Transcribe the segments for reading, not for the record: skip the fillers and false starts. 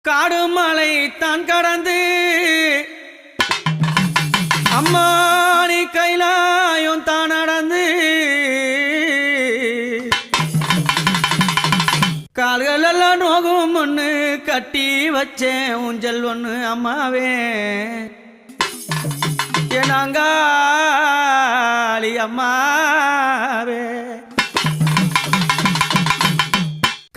காடுமலை தான் கடந்து அம்மானி கைலாயம் தான் நடந்து கால்கள் எல்லாம் நோகும் ஒன்று கட்டி வச்சேன் ஊஞ்சல் ஒன்று அம்மாவே என்னாங்காளி அம்மாவே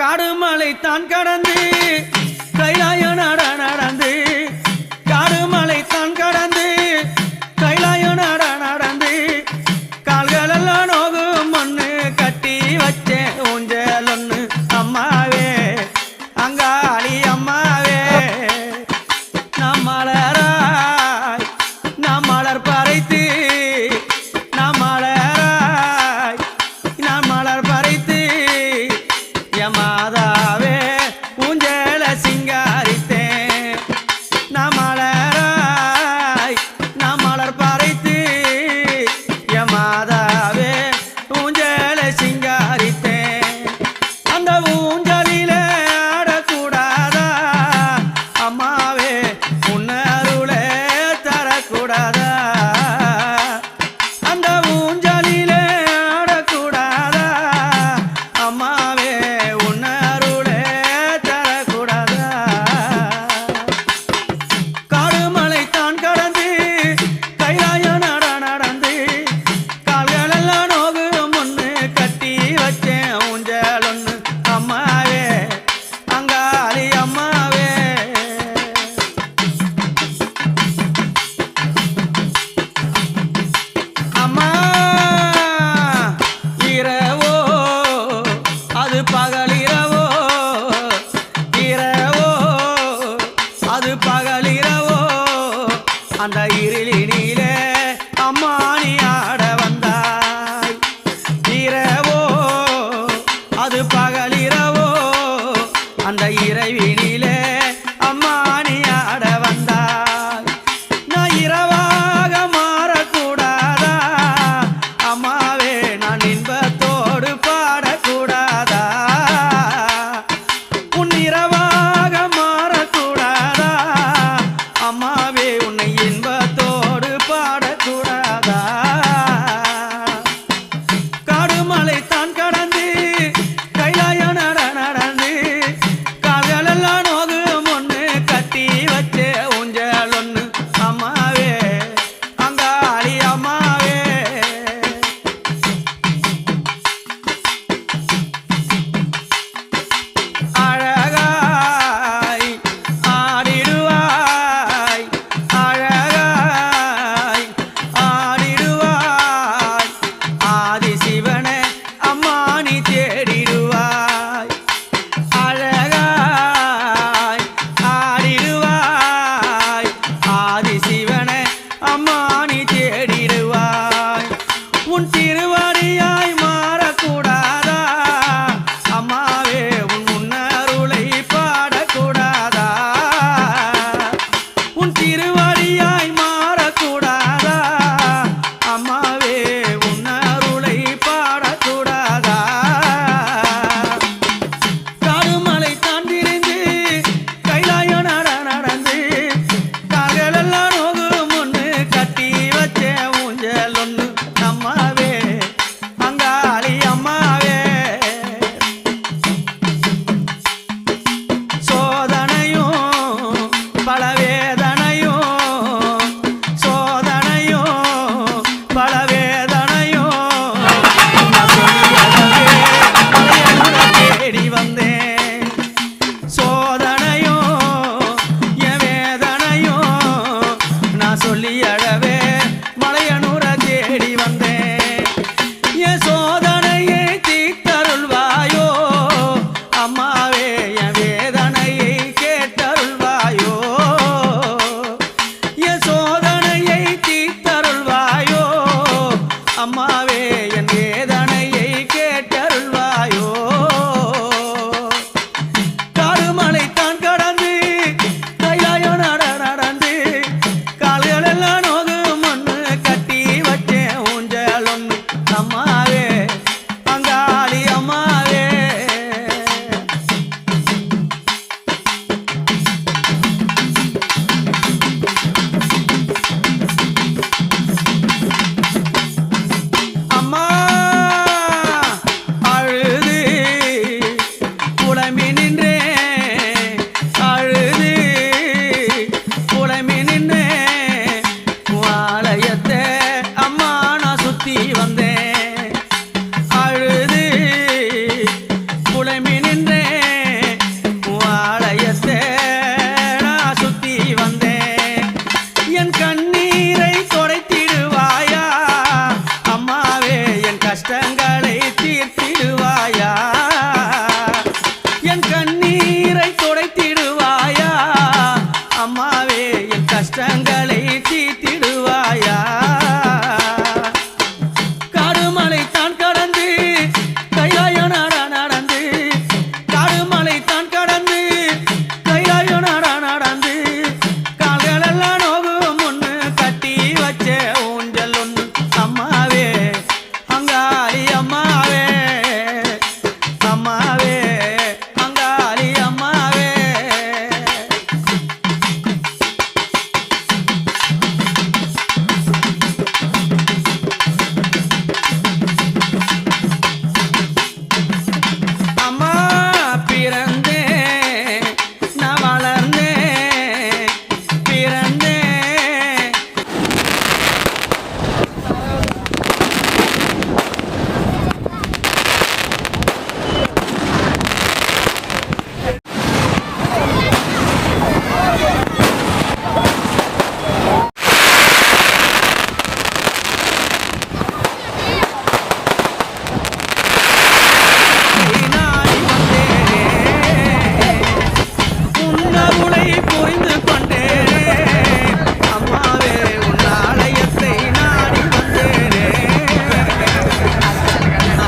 காடுமலை தான் கடந்து கைலாயம் நடந்து காடுமலை தான் கடந்து கைலாயம் நடந்து கால்களெல்லாம் நோகும் ஒன்று கட்டி வச்சேன் ஊஞ்சல் ஒன்று அம்மாவே அங்காளி அம்மாவே நாம் மலராய் நாம் மலர் பறைத்து நாம் மலராய் நாம் மலர் பறைத்து மாதாவே ஊஞ்சல சிங்காரித்தேன் நாம் மலராய் நாம் மலர் பறைத்து மாதாவே ஊஞ்சல சிங்காரித்தேன் அந்த ஊஞ்சலில ஆடக்கூடாதா அம்மாவே உன்னருளே தரக்கூடாதா அந்த ஊஞ்சலில ஆடக்கூடாதா அம்மாவே பகலிரவோ இரவோ அது பகலிரவோ அந்த இருளினிலே அம்மானி ஆட வந்தாய் இரவோ அது பகலிரவோ அந்த இரவினிலே அம்மானி ஆட வந்தாய் நான் இரவாக மாறக்கூடாதா அம்மாவே நான் இன்பத்தோடு பாடக்கூடாதா இரவாக மாறக்கூடாதா அம்மாவே உன்னை இன்பத்தோ பணிந்து கொண்டேனே அம்மாவே உன் ஆலயத்தை நாடி வந்தேனே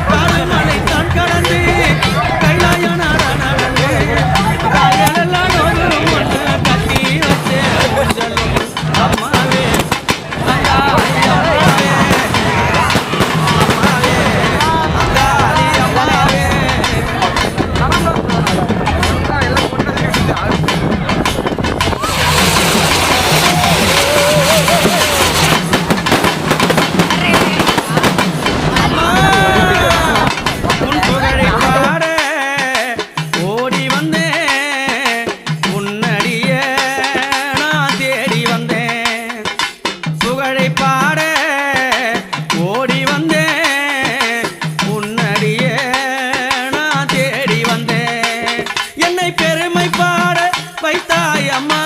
காடுமலை தான் கடந்து கைலாய நடந்து காயலெல்லாம் நோகும் ஒன்று கட்டி வச்சேன் ஊஞ்சலும் அம்மாவே அங்காளி அம்மாவே அம்மாவே அங்காளி அம்மாவே உன் புகழை பாட ஓடி வந்தேன் உன்னடிய நான் தேடி வந்தேன் புகழை பாட ஓடி வந்தேன் உன்னடிய நான் தேடி வந்தேன் என்னை பெருமை பாட வைத்தாய் அம்மா